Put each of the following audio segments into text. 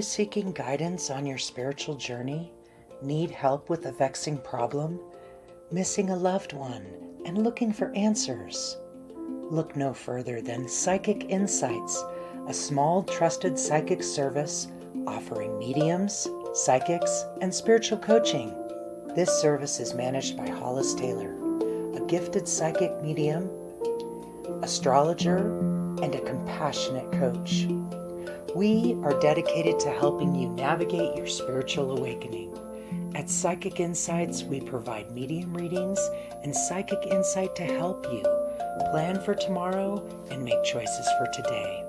you seeking guidance on your spiritual journey? Need help with a vexing problem? Missing a loved one and looking for answers? Look no further than Psychic Insights, a small trusted psychic service offering mediums, psychics, and spiritual coaching. This service is managed by Hollis Taylor, a gifted psychic medium, astrologer, and a compassionate coach. We are dedicated to helping you navigate your spiritual awakening. At Psychic Insights, we provide medium readings and psychic insight to help you plan for tomorrow and make choices for today.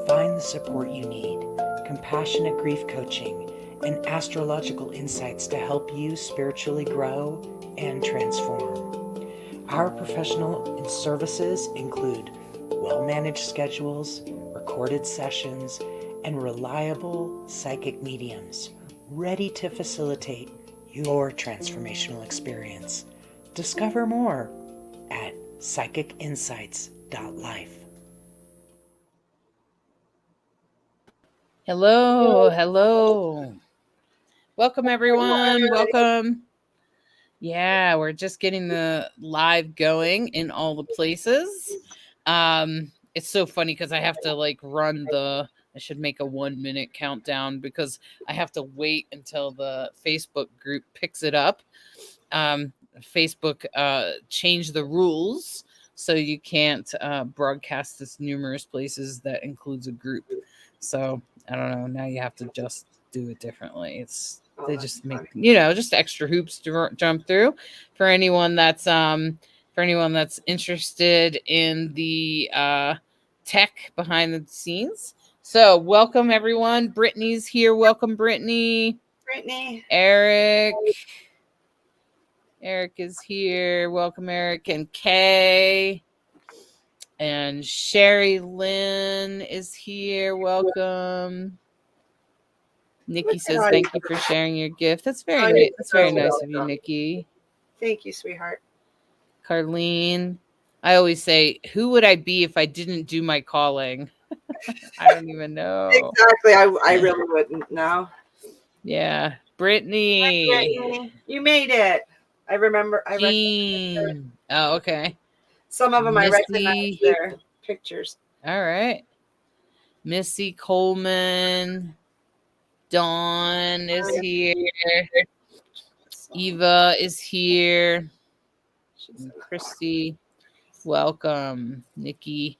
Find the support you need, compassionate grief coaching, and astrological insights to help you spiritually grow and transform. Our professional services include well-managed schedules, recorded sessions, and reliable psychic mediums ready to facilitate your transformational experience. Discover more at psychicinsights.life. Hello. Welcome, everyone. Welcome. Yeah, we're just getting the live going in all the places. It's so funny because I have to run I should make a 1 minute countdown because I have to wait until the Facebook group picks it up. Facebook changed the rules so you can't broadcast this numerous places that includes a group. So I don't know. Now you have to just do it differently. They just make just extra hoops to jump through for anyone that's interested in the tech behind the scenes. So welcome everyone. Brittany's here. Welcome, Brittany. Eric is here. Welcome, Eric. And Kay. And Sherry Lynn is here. Welcome. Nikki says thank you for sharing your gift. That's very nice of you, Nikki. Thank you, sweetheart. Carlene. I always say, who would I be if I didn't do my calling? I don't even know. Exactly. I really wouldn't know. Yeah. Brittany. Hi, Brittany. You made it. I remember. Jean. Oh, okay. Some of them Missy. I recognize their pictures. All right. Missy Coleman. Dawn is here. Eva is here. And Christy. Welcome, Nikki.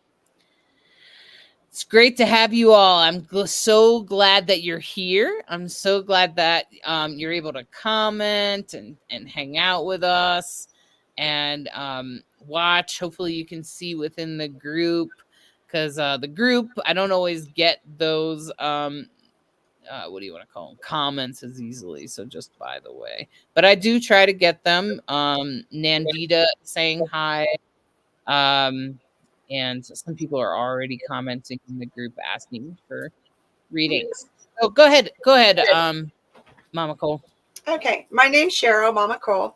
It's great to have you all. I'm so glad that you're here. I'm so glad that you're able to comment and hang out with us and watch. Hopefully you can see within the group because the group, I don't always get those, what do you want to call them? Comments as easily. So just by the way, but I do try to get them. Nandita saying hi. And some people are already commenting in the group asking for readings. So go ahead, MamaCole. Okay, my name's Cheryl, MamaCole.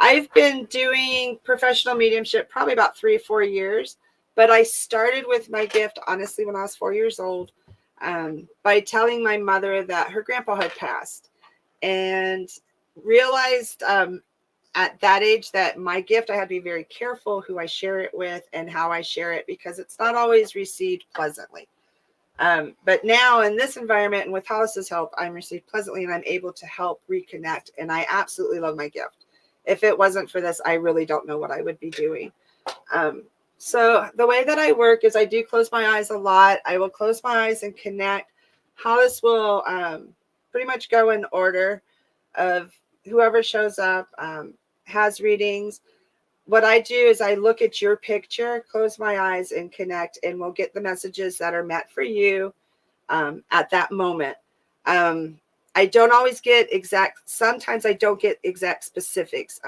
I've been doing professional mediumship probably about 3 or 4 years, but I started with my gift, honestly, when I was 4 years old, by telling my mother that her grandpa had passed and realized at that age that my gift, I had to be very careful who I share it with and how I share it because it's not always received pleasantly. But now in this environment and with Hollis's help, I'm received pleasantly and I'm able to help reconnect. And I absolutely love my gift. If it wasn't for this, I really don't know what I would be doing. So the way that I work is I do close my eyes a lot. I will close my eyes and connect. Hollis will pretty much go in order of whoever shows up, has readings. What I do is I look at your picture, close my eyes and connect, and we'll get the messages that are meant for you at that moment. I don't always get exact. Sometimes I don't get exact specifics.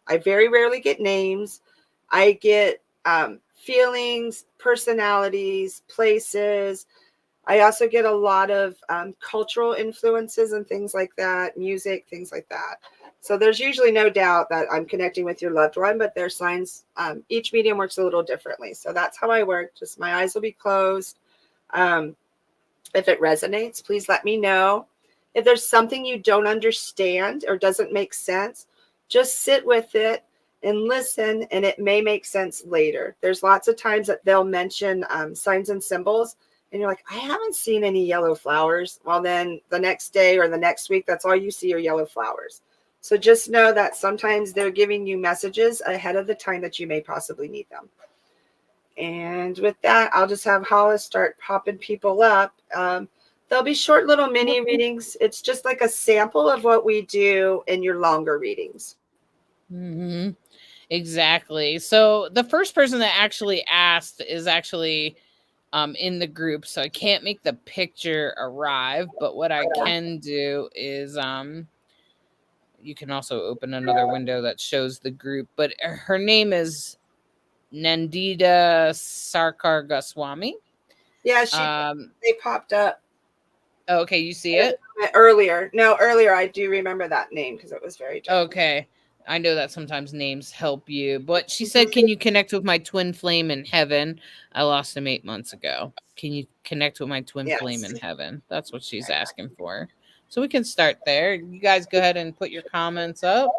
I very rarely get names. I get feelings, personalities, places. I also get a lot of cultural influences and things like that, music, things like that. So there's usually no doubt that I'm connecting with your loved one, but there's signs. Each medium works a little differently. So that's how I work. Just my eyes will be closed. If it resonates, please let me know. If there's something you don't understand or doesn't make sense, just sit with it and listen, and it may make sense later. There's lots of times that they'll mention signs and symbols, and you're like, I haven't seen any yellow flowers. Well, then the next day or the next week, that's all you see are yellow flowers. So just know that sometimes they're giving you messages ahead of the time that you may possibly need them. And with that, I'll just have Hollis start popping people up. There'll be short little mini readings. It's just like a sample of what we do in your longer readings. Mm-hmm. Exactly. So the first person that actually asked is actually in the group, so I can't make the picture arrive, but what I can do is you can also open another window that shows the group, but her name is Nandita Sarkar Goswami. Yeah, they popped up. Okay, you see it? Earlier. No, earlier I do remember that name because it was very different. Okay. I know that sometimes names help you, but she said, can you connect with my twin flame in heaven? I lost him 8 months ago. Can you connect with my twin flame in heaven? That's what she's asking for. So we can start there. You guys go ahead and put your comments up.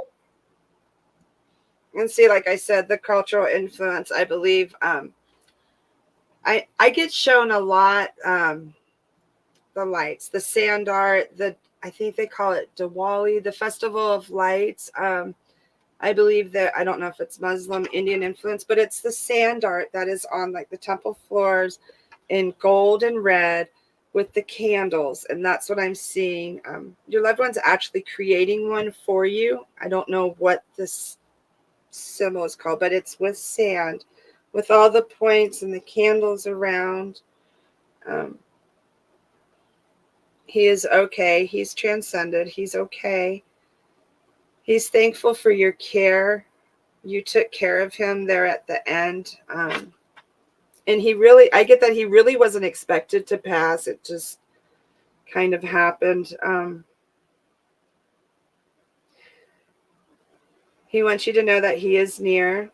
And see, like I said, the cultural influence, I believe, I get shown a lot, the lights, the sand art, I think they call it Diwali, the Festival of Lights. I believe that, I don't know if it's Muslim, Indian influence, but it's the sand art that is on like the temple floors in gold and red with the candles. And that's what I'm seeing. Your loved one's actually creating one for you. I don't know what this symbol is called, but it's with sand, with all the points and the candles around. He is okay. He's transcended. He's okay. He's thankful for your care. You took care of him there at the end. And I get that he really wasn't expected to pass. It just kind of happened. He wants you to know that he is near.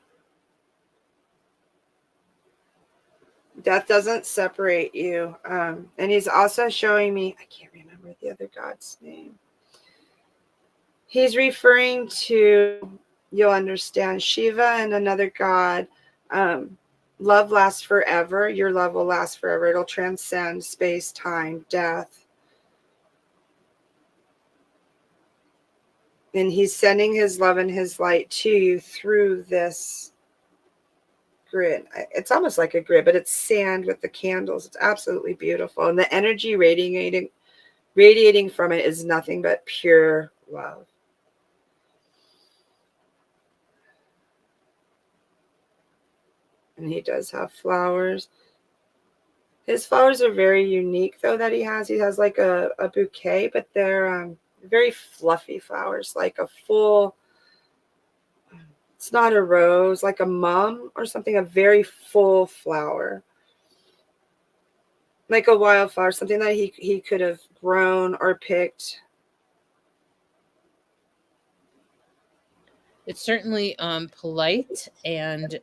Death doesn't separate you. And he's also showing me, I can't remember the other god's name. He's referring to, you'll understand, Shiva and another god. Love lasts forever. Your love will last forever. It'll transcend space, time, death. And he's sending his love and his light to you through this grid. It's almost like a grid, but it's sand with the candles. It's absolutely beautiful. And the energy radiating from it is nothing but pure love. And he does have flowers. His flowers are very unique, though, that he has. He has like a bouquet, but they're very fluffy flowers, like a full, it's not a rose, like a mum or something, a very full flower. Like a wildflower, something that he could have grown or picked. It's certainly polite and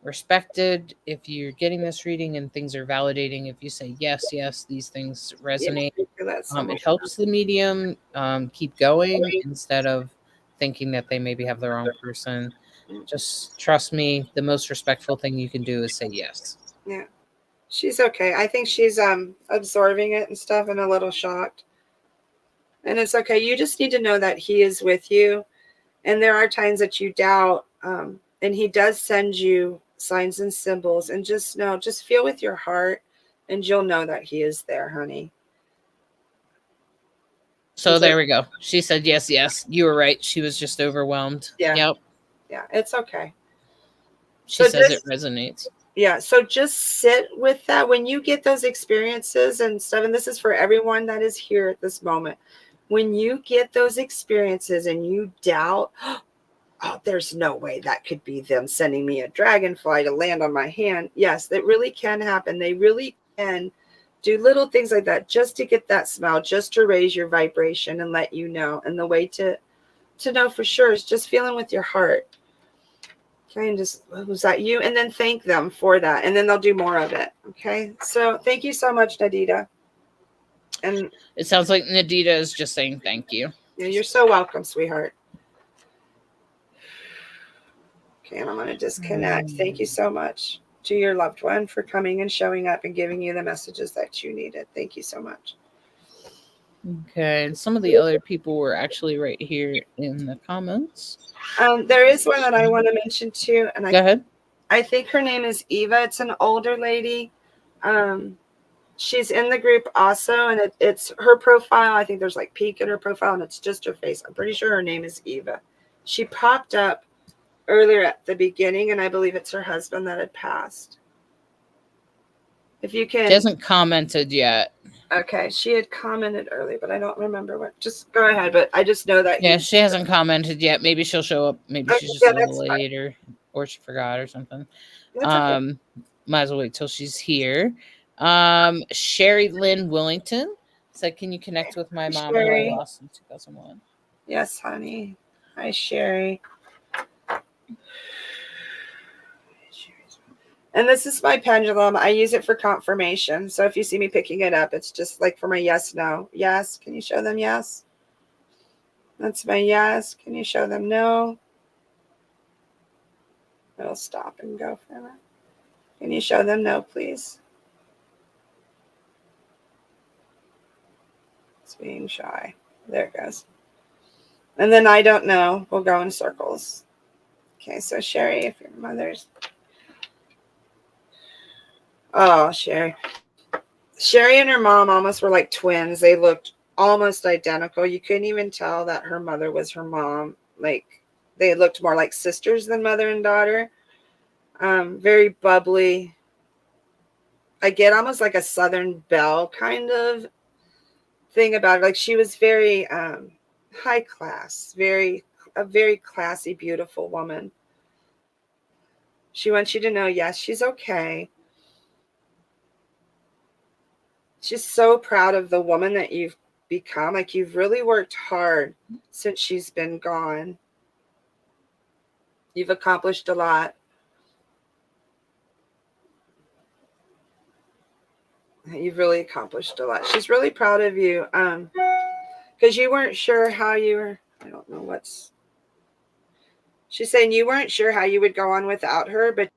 respected if you're getting this reading and things are validating. If you say yes, these things resonate, it helps the medium keep going instead of thinking that they maybe have the wrong person. Just trust me, the most respectful thing you can do is say yes. Yeah, she's okay. I think she's absorbing it and stuff and a little shocked. And it's okay. You just need to know that he is with you. And there are times that you doubt. And he does send you signs and symbols. And just feel with your heart. And you'll know that he is there, honey. So there we go. She said yes. You were right. She was just overwhelmed. Yeah. Yep. Yeah, it's okay. She says it resonates. Yeah, so just sit with that when you get those experiences and stuff. And this is for everyone that is here at this moment. When you get those experiences and you doubt, oh, there's no way that could be them sending me a dragonfly to land on my hand. Yes, that really can happen. They really can do little things like that just to get that smile, just to raise your vibration and let you know. And the way to know for sure is just feeling with your heart. Okay, and just, was that you? And then thank them for that. And then they'll do more of it. Okay. So thank you so much, Nadita. And It sounds like Nadita is just saying thank you. you're so welcome, sweetheart. Okay, and I'm going to disconnect. Thank you so much to your loved one for coming and showing up and giving you the messages that you needed. Thank you so much. Okay, and some of the other people were actually right here in the comments. There is one that I want to mention too, and Go ahead. I think her name is Eva. It's an older lady. She's in the group also, and it's her profile. I think there's like peek in her profile, and it's just her face. I'm pretty sure her name is Eva. She popped up earlier at the beginning, and I believe it's her husband that had passed. If you can. She hasn't commented yet. Okay, she had commented early, but I don't remember what. Just go ahead, but I just know that. Yeah, she hasn't commented yet. Maybe she'll show up. Maybe she's just a little late, or she forgot or something. That's okay. Might as well wait till she's here. Sherry Lynn Willington said, "Can you connect with my mom who I lost in 2001?" Yes, honey. Hi, Sherry. And this is my pendulum. I use it for confirmation. So if you see me picking it up, it's just like for my yes, no. Yes. Can you show them yes? That's my yes. Can you show them no? It'll stop and go for that. Can you show them no, please? It's being shy. There it goes. And then I don't know. We'll go in circles. Okay, so Sherry, if your mother's... Oh, Sherry. Sherry and her mom almost were like twins. They looked almost identical. You couldn't even tell that her mother was her mom. Like, they looked more like sisters than mother and daughter. Very bubbly. I get almost like a Southern belle kind of thing about her. Like, she was very high class, a very classy, beautiful woman. She wants you to know, yes, she's okay. She's so proud of the woman that you've become. Like, you've really worked hard since she's been gone. You've accomplished a lot. You've really accomplished a lot. She's really proud of you. Because you weren't sure how you were, I don't know what's, she's saying you weren't sure how you would go on without her, but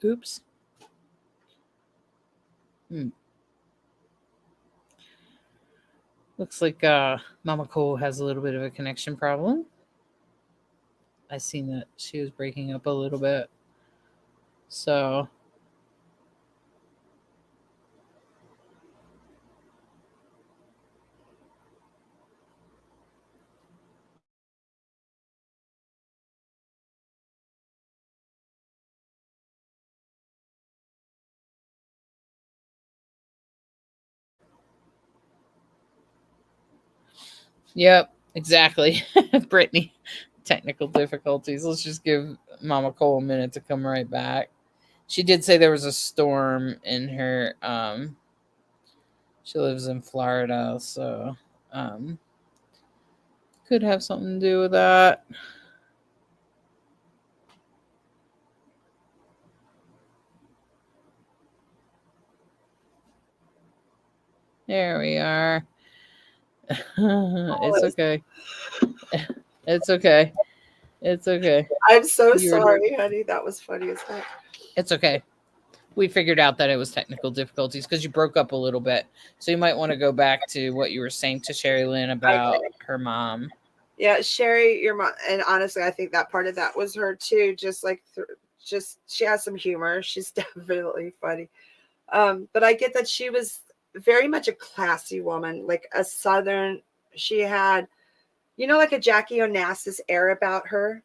oops. Looks like MamaCole has a little bit of a connection problem. I seen that she was breaking up a little bit. So yep, exactly. Brittany, technical difficulties. Let's just give MamaCole a minute to come right back. She did say there was a storm in her she lives in Florida, so could have something to do with that. There we are. It's okay. It's okay. It's okay. I'm so sorry, honey. That was funny as heck. It's okay. We figured out that it was technical difficulties because you broke up a little bit. So you might want to go back to what you were saying to Sherry Lynn about her mom. Yeah, Sherry, your mom, and honestly, I think that part of that was her too. Just like, she has some humor. She's definitely funny. But I get that she was very much a classy woman, like a Southern. She had, like a Jackie Onassis air about her.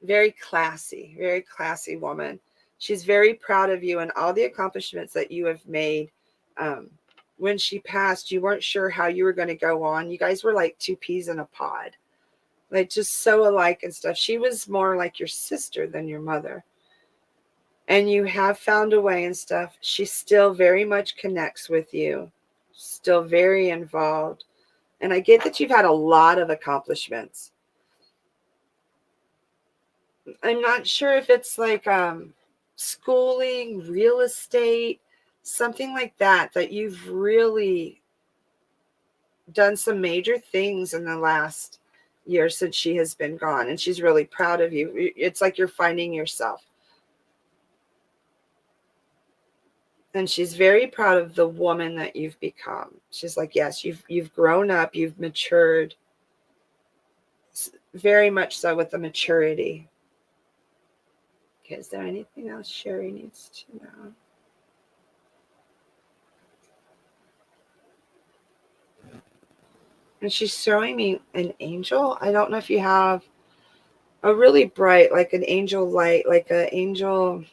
Very classy woman. She's very proud of you and all the accomplishments that you have made. When she passed, you weren't sure how you were going to go on. You guys were like two peas in a pod, like just so alike and stuff. She was more like your sister than your mother. And you have found a way and stuff. She still very much connects with you, still very involved. And I get that you've had a lot of accomplishments. I'm not sure if it's like schooling, real estate, something like that, that you've really done some major things in the last year since she has been gone. And she's really proud of you. It's like you're finding yourself. And she's very proud of the woman that you've become. She's like, yes, you've grown up, you've matured, very much so, with the maturity. Okay, is there anything else Sherry needs to know? And she's showing me an angel. I don't know if you have a really bright, like an angel light, like an angel.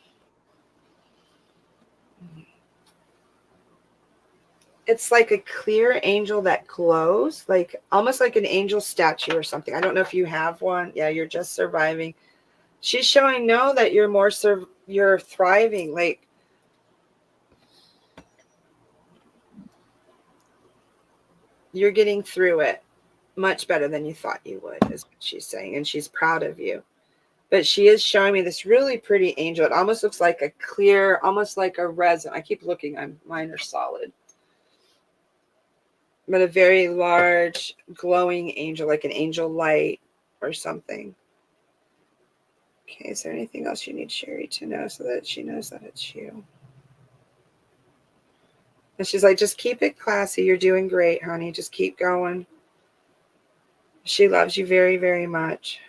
It's like a clear angel that glows, like almost like an angel statue or something. I don't know if you have one. Yeah, you're just surviving. She's showing no that you're more you're thriving. Like you're getting through it much better than you thought you would, is what she's saying. And she's proud of you. But she is showing me this really pretty angel. It almost looks like a clear, almost like a resin. I keep looking. Mine are solid. But a very large, glowing angel, like an angel light or something. Okay, is there anything else you need Sherry to know so that she knows that it's you? And she's like, just keep it classy. You're doing great, honey. Just keep going. She loves you very, very much.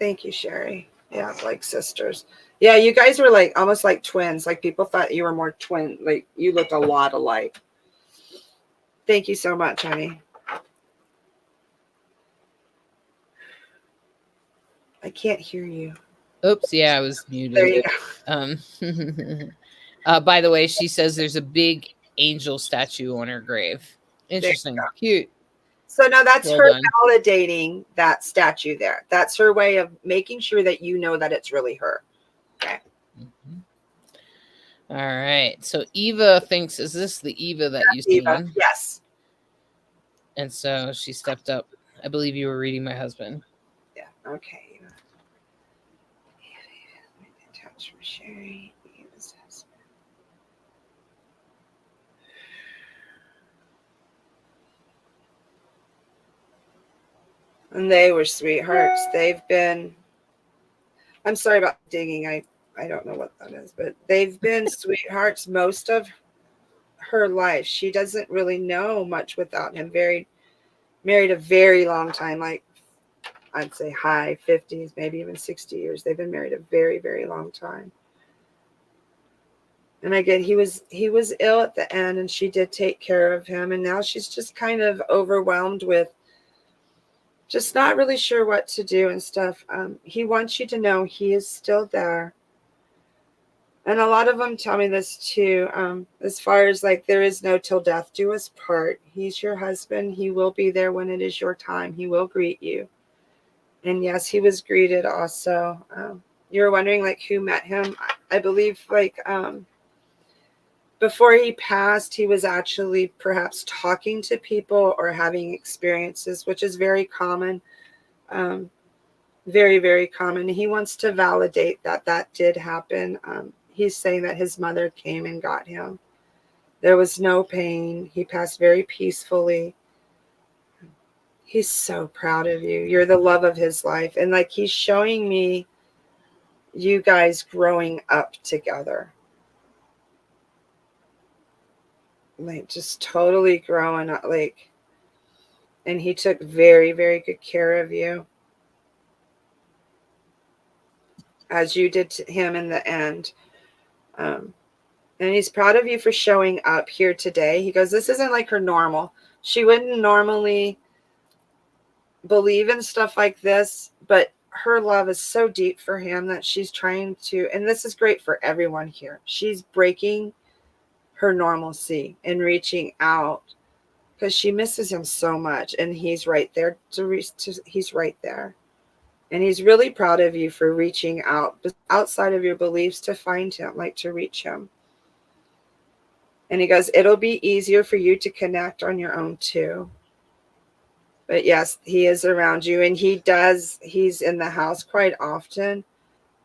Thank you, Sherry. Yeah, like sisters. Yeah, you guys were like almost like twins. Like people thought you were more twin. Like you looked a lot alike. Thank you so much, honey. I can't hear you. Oops, yeah, I was There muted. you go. By the way, she says there's a big angel statue on her grave. Interesting. Cute. So now that's Well her done. validating that statue there. That's her way of making sure that you know that it's really her. Okay. All right. So Eva thinks, is this the Eva that you Eva, seen? yes. And so she stepped up. I believe you were reading my husband. Yeah. Okay. Touch for Sherry. Eva's husband. And they were sweethearts. They've been, I'm sorry about digging. I don't know what that is, but they've been sweethearts most of her life. She doesn't really know much without him. Married a very long time, like I'd say high 50s, maybe even 60 years. They've been married a very, very long time. And again, he was ill at the end, and she did take care of him. And now she's just kind of overwhelmed with just not really sure what to do and stuff. He wants you to know he is still there. And a lot of them tell me this too, as far as like, there is no till death do us part. He's your husband. He will be there when it is your time. He will greet you. And yes, he was greeted also. You were wondering like who met him. I believe like before he passed, he was actually perhaps talking to people or having experiences, which is very common. Very, very common. He wants to validate that that did happen. He's saying that his mother came and got him. There was no pain. He passed very peacefully. He's so proud of you. You're the love of his life. And like he's showing me you guys growing up together. Like just totally growing up. Like, and he took very, very good care of you, as you did to him in the end. And he's proud of you for showing up here today. He goes, this isn't like her normal. She wouldn't normally believe in stuff like this, but her love is so deep for him that she's trying to, and this is great for everyone here. She's breaking her normalcy and reaching out because she misses him so much. And he's right there he's right there. And he's really proud of you for reaching out outside of your beliefs to find him, like to reach him. And he goes, it'll be easier for you to connect on your own too. But yes, he is around you, and he's in the house quite often.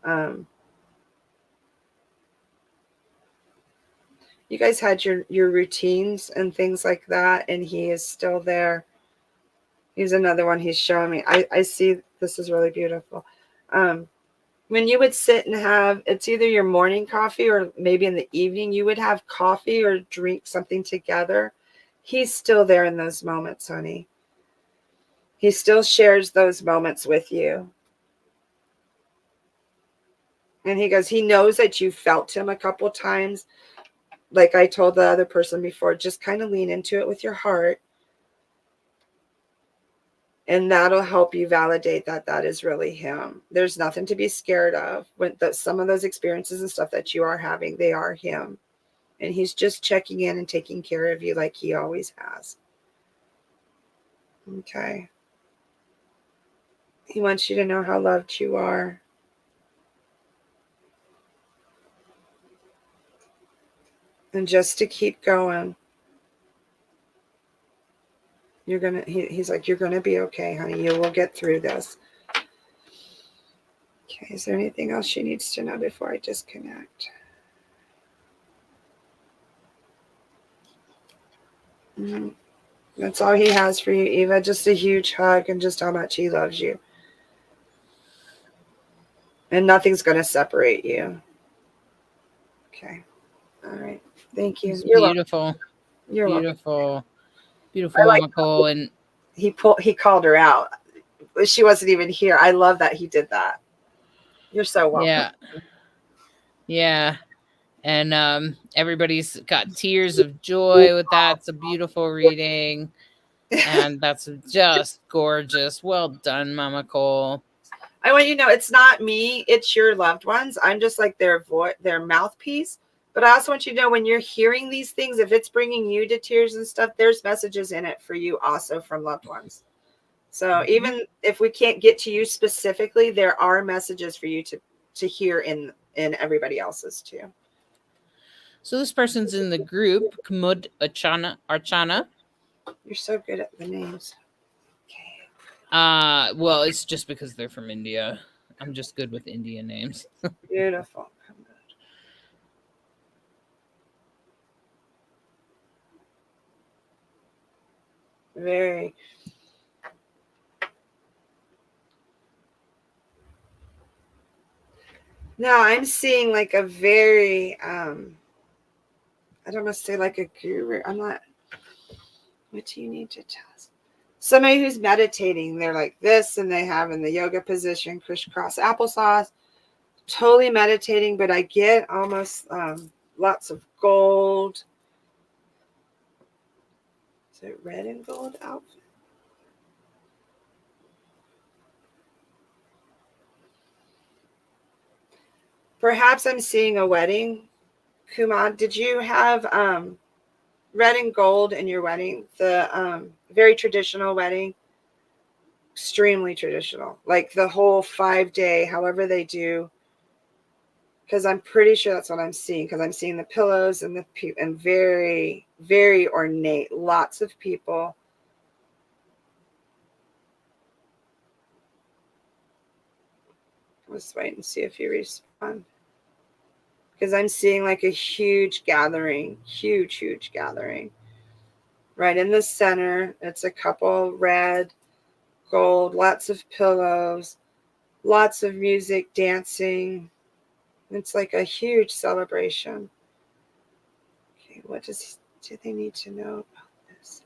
You guys had your routines and things like that, and he is still there. Here's another one he's showing me. I see this is really beautiful. When you would sit and have, it's either your morning coffee or maybe in the evening, you would have coffee or drink something together. He's still there in those moments, honey. He still shares those moments with you. And he goes, he knows that you felt him a couple times. Like I told the other person before, just kind of lean into it with your heart. And that'll help you validate that that is really him. There's nothing to be scared of. When some of those experiences and stuff that you are having, they are him. And he's just checking in and taking care of you like he always has. Okay. He wants you to know how loved you are. And just to keep going. He's like, you're gonna be okay, honey. You will get through this. Okay, is there anything else she needs to know before I disconnect? That's all he has for you, Eva. Just a huge hug and just how much he loves you. And nothing's going to separate you. Okay. All right. Thank you. It's You're beautiful. welcome. You're Beautiful. welcome. Beautiful, I like MamaCole. And he called her out. She wasn't even here. I love that he did that. You're so welcome. yeah. Yeah. And everybody's got tears of joy with that. It's a beautiful reading. And that's just gorgeous. Well done, MamaCole. I want you to know it's not me, it's your loved ones. I'm just like their mouthpiece. But I also want you to know when you're hearing these things, if it's bringing you to tears and stuff, there's messages in it for you also from loved ones. So even if we can't get to you specifically, there are messages for you to hear in everybody else's too. So this person's in the group, Kamud Archana. You're so good at the names. Well, it's just because they're from India. I'm just good with Indian names. Beautiful. Very. Now I'm seeing like a very, I don't want to say like a guru. I'm not. What do you need to tell us? Somebody who's meditating, they're like this, and they have in the yoga position, crisscross applesauce, totally meditating, but I get almost lots of gold. Is it red and gold outfit? Perhaps I'm seeing a wedding. Kumad, did you have red and gold in your wedding? The very traditional wedding? Extremely traditional. Like the whole 5-day, however they do. Because I'm pretty sure that's what I'm seeing. Because I'm seeing the pillows and and very, very ornate. Lots of people. Let's wait and see if you respond. Because I'm seeing like a huge gathering. Huge, huge gathering. Right in the center. It's a couple red, gold, lots of pillows, lots of music, dancing. It's like a huge celebration. Okay, what do they need to know about this?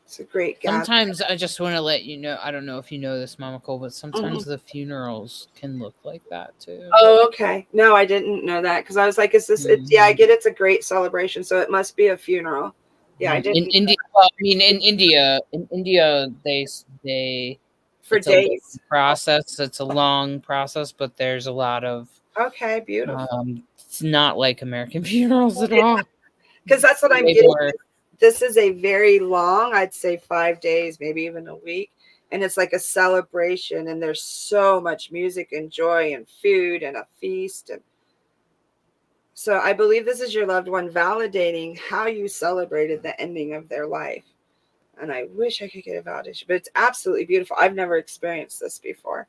It's a great gathering. Sometimes I just want to let you know, I don't know if you know this, MamaCole, but sometimes the funerals can look like that too. Oh, okay. No, I didn't know that because I was like, is this it? Yeah, I get it's a great celebration, so it must be a funeral. Yeah, I didn't. In India, well, I mean, in India, they for it's days. A process. It's a long process, but there's a lot of. Okay, beautiful. It's not like American funerals at all. Because that's what I'm getting. This is a very long, I'd say 5 days, maybe even a week. And it's like a celebration. And there's so much music and joy and food and a feast. And So I believe this is your loved one validating how you celebrated the ending of their life. And I wish I could get a validation, but it's absolutely beautiful. I've never experienced this before.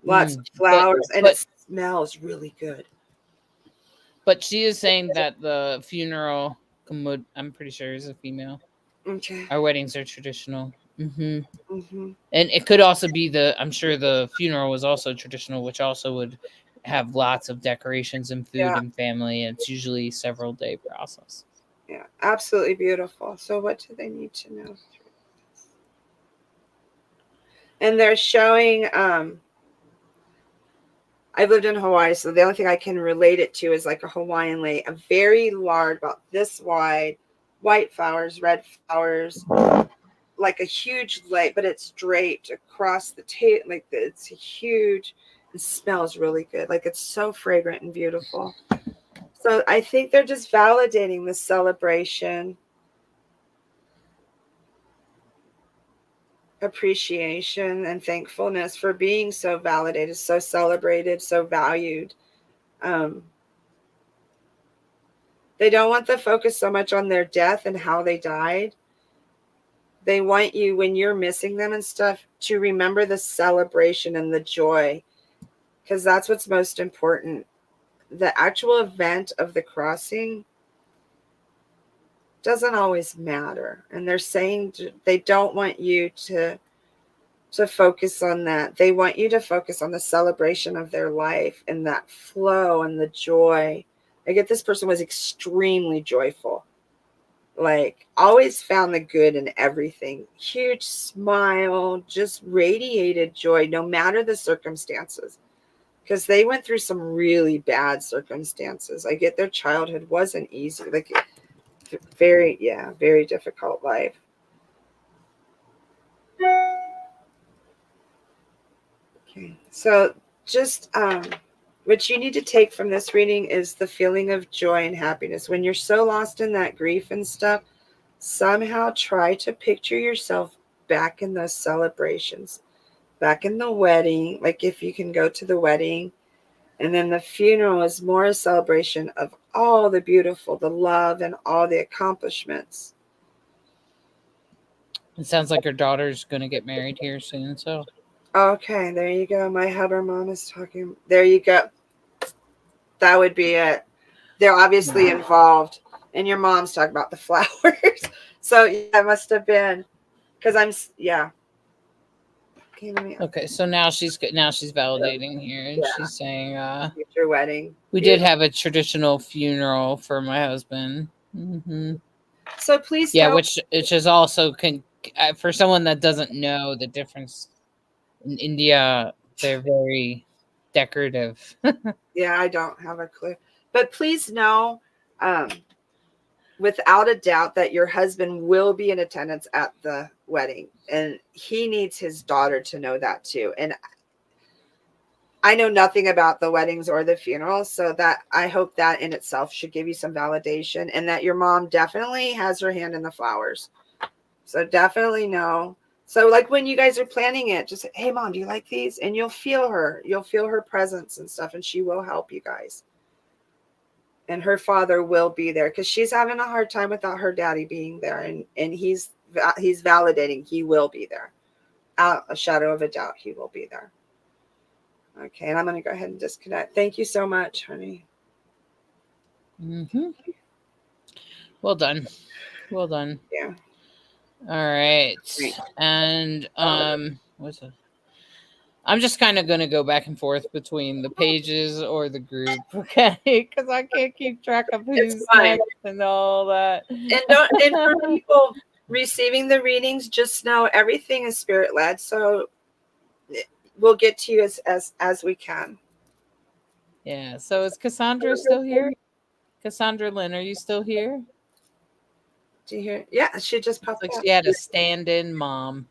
Lots of flowers, and it smells really good. But she is saying that the funeral, I'm pretty sure, is a female. Okay. Our weddings are traditional. Mm-hmm. Mm-hmm. And it could also be I'm sure the funeral was also traditional, which also would have lots of decorations and food and family. And it's usually several day process. Yeah, absolutely beautiful. So what do they need to know? And they're showing, I've lived in Hawaii, so the only thing I can relate it to is like a Hawaiian lake, a very large, about this wide, white flowers, red flowers, like a huge lake, but it's draped across the tape. Like it's huge. It smells really good. Like it's so fragrant and beautiful. So I think they're just validating the celebration, appreciation, and thankfulness for being so validated, so celebrated, so valued. They don't want the focus so much on their death and how they died. They want you, when you're missing them and stuff, to remember the celebration and the joy, because that's what's most important. The actual event of the crossing doesn't always matter. And they're saying they don't want you to focus on that. They want you to focus on the celebration of their life and that flow and the joy. I get this person was extremely joyful. Like always found the good in everything. Huge smile, just radiated joy no matter the circumstances. Because they went through some really bad circumstances. I get their childhood wasn't easy. Like very difficult life. Okay. So just what you need to take from this reading is the feeling of joy and happiness. When you're so lost in that grief and stuff, somehow try to picture yourself back in those celebrations, back in the wedding. Like if you can go to the wedding, and then the funeral is more a celebration of all the beautiful, the love, and all the accomplishments. It sounds like her daughter's going to get married here soon. So, okay, there you go. My hubber mom is talking. There you go. That would be it. They're obviously involved, and your mom's talking about the flowers. So yeah, it must have been because yeah. Okay, so now she's validating here, and she's saying, future wedding. We did have a traditional funeral for my husband. Mm-hmm. So please, which is also for someone that doesn't know the difference in India, they're very decorative. Yeah, I don't have a clue, but please know, without a doubt, that your husband will be in attendance at the wedding, and he needs his daughter to know that too. And I know nothing about the weddings or the funerals, so that I hope that in itself should give you some validation, and that your mom definitely has her hand in the flowers. So definitely know. So like when you guys are planning it, just say, hey mom, do you like these? And you'll feel her presence and stuff, and she will help you guys. And her father will be there because she's having a hard time without her daddy being there, and he's validating he will be there. Out a shadow of a doubt, he will be there. Okay, and I'm going to go ahead and disconnect. Thank you so much, honey. Mm-hmm. Well done. Well done. Yeah. All right. And what's it? I'm just kind of going to go back and forth between the pages or the group, okay? Because I can't keep track of who's next and all that. And for people receiving the readings, just know everything is spirit led. So we'll get to you as we can. Yeah. So is Cassandra still here? Cassandra Lynn, are you still here? Do you hear? Yeah, she just popped like up. She had a stand-in mom.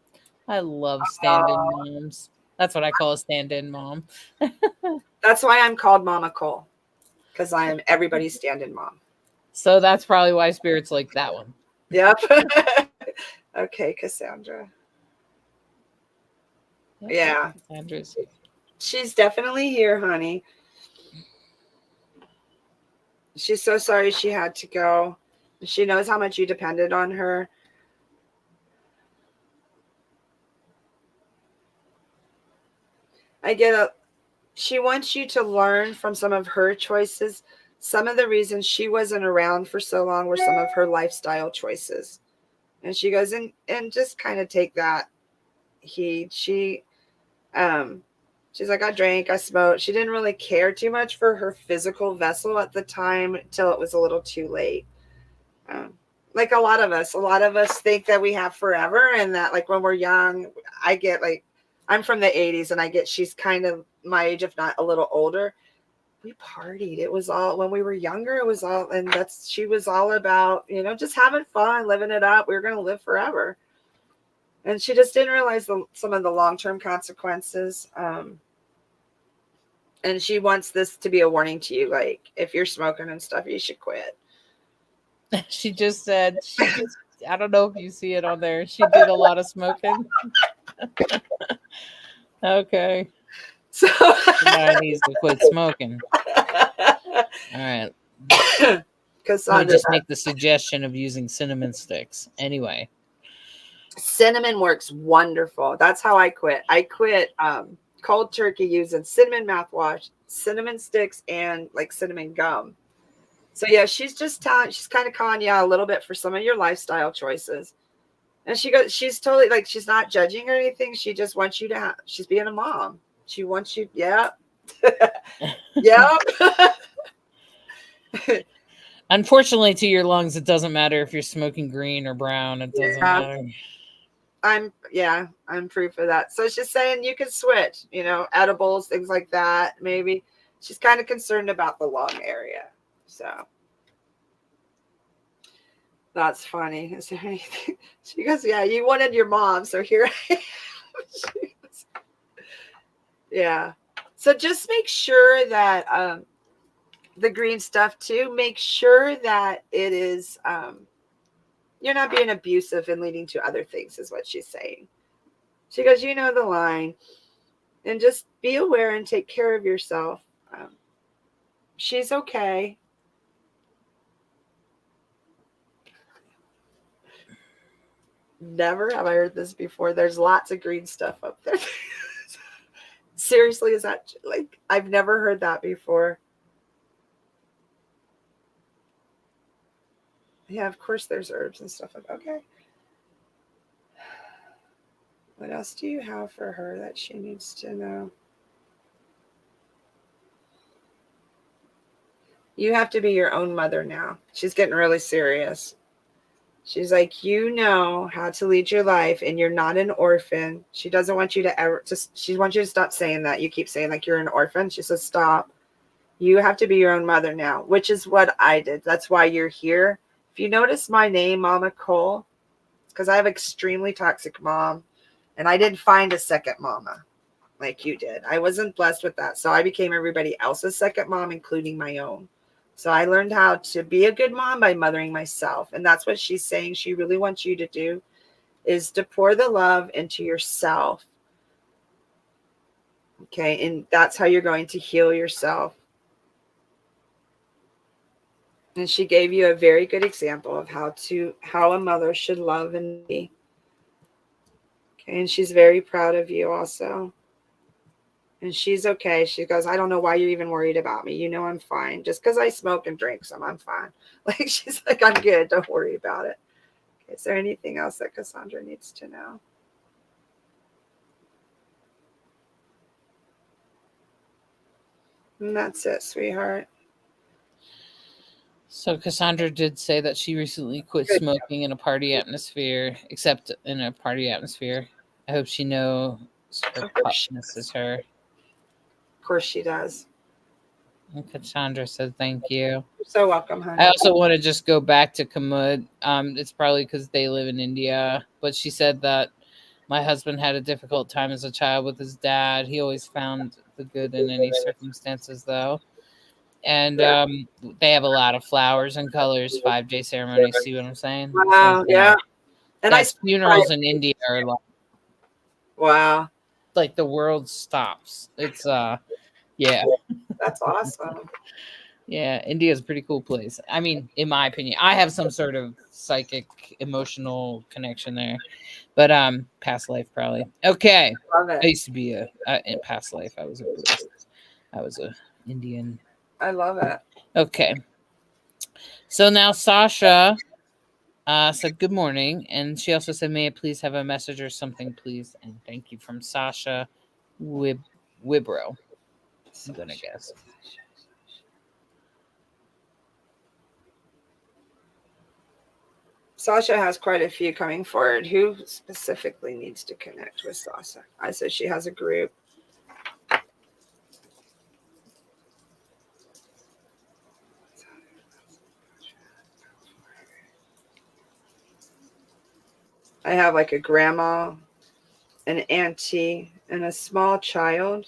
I love stand-in moms. That's what I call a stand-in mom. That's why I'm called MamaCole, because I am everybody's stand-in mom. So that's probably why Spirit's like that one. Yep. Okay, Cassandra. Yeah. Cassandra's here. She's definitely here, honey. She's so sorry she had to go. She knows how much you depended on her. She wants you to learn from some of her choices. Some of the reasons she wasn't around for so long were some of her lifestyle choices. And she goes, and just kind of take that heed. She's like, I drank, I smoked. She didn't really care too much for her physical vessel at the time till it was a little too late. Like a lot of us think that we have forever, and that like when we're young, I get like, I'm from the 80s and I get she's kind of my age, if not a little older. We partied. It was all when we were younger, it was all, and she was all about, just having fun, living it up. We were going to live forever. And she just didn't realize some of the long-term consequences. And she wants this to be a warning to you. Like, if you're smoking and stuff, you should quit. She just said, I don't know if you see it on there. She did a lot of smoking. Okay. So somebody needs to quit smoking. All right. Cassandra, just make the suggestion of using cinnamon sticks. Anyway. Cinnamon works wonderful. That's how I quit. I quit cold turkey using cinnamon mouthwash, cinnamon sticks, and like cinnamon gum. So yeah, she's kind of calling you out a little bit for some of your lifestyle choices. And she's totally like, she's not judging or anything. She just wants you to she's being a mom. She wants you. Yeah. Yeah. Unfortunately, to your lungs, it doesn't matter if you're smoking green or brown. It doesn't matter. I'm proof of that. So she's saying you can switch, edibles, things like that. Maybe she's kind of concerned about the lung area. So that's funny. Is there anything? She goes, yeah, you wanted your mom. So here I am. Yeah. So just make sure that the green stuff too, make sure that it is, you're not being abusive and leading to other things is what she's saying. She goes, you know the line, and just be aware and take care of yourself. She's okay. Never have I heard this before. There's lots of green stuff up there. Seriously, is that like, I've never heard that before. Yeah, of course there's herbs and stuff. Okay. What else do you have for her that she needs to know? You have to be your own mother now. She's getting really serious. She's like, you know how to lead your life and you're not an orphan. She doesn't want you to ever she wants you to stop saying that. You keep saying like you're an orphan. She says, stop. You have to be your own mother now, which is what I did. That's why you're here. If you notice my name, MamaCole, it's because I have an extremely toxic mom and I didn't find a second mama like you did. I wasn't blessed with that. So I became everybody else's second mom, including my own. So I learned how to be a good mom by mothering myself. And that's what she's saying she really wants you to do, is to pour the love into yourself. Okay. And that's how you're going to heal yourself. And she gave you a very good example of how a mother should love and be. Okay. And she's very proud of you also. And she's okay. She goes, I don't know why you're even worried about me. You know I'm fine. Just because I smoke and drink some, I'm fine. Like, she's like, I'm good. Don't worry about it. Okay, is there anything else that Cassandra needs to know? And that's it, sweetheart. So Cassandra did say that she recently quit smoking in a party atmosphere, except in a party atmosphere. I hope she knows her potness is her. Of course she does. And Cassandra said thank you. You're so welcome, honey. I also want to just go back to Kamud. It's probably because they live in India, but she said that my husband had a difficult time as a child with his dad. He always found the good in any circumstances, though. And they have a lot of flowers and colors, 5-day ceremonies. See what I'm saying? Wow, so, yeah. And funerals in India are like, wow, like the world stops. It's yeah. That's awesome. Yeah, India is a pretty cool place. I mean, in my opinion, I have some sort of psychic, emotional connection there, but past life probably. Okay, Love I it. used to be in past life. I was a Buddhist. I was a Indian. I love it. Okay, so now Sasha said good morning, and she also said, "May I please have a message or something, please?" And thank you from Sasha Wibro. I'm gonna guess. Sasha has quite a few coming forward. Who specifically needs to connect with Sasha? I said she has a group. I have like a grandma, an auntie, and a small child,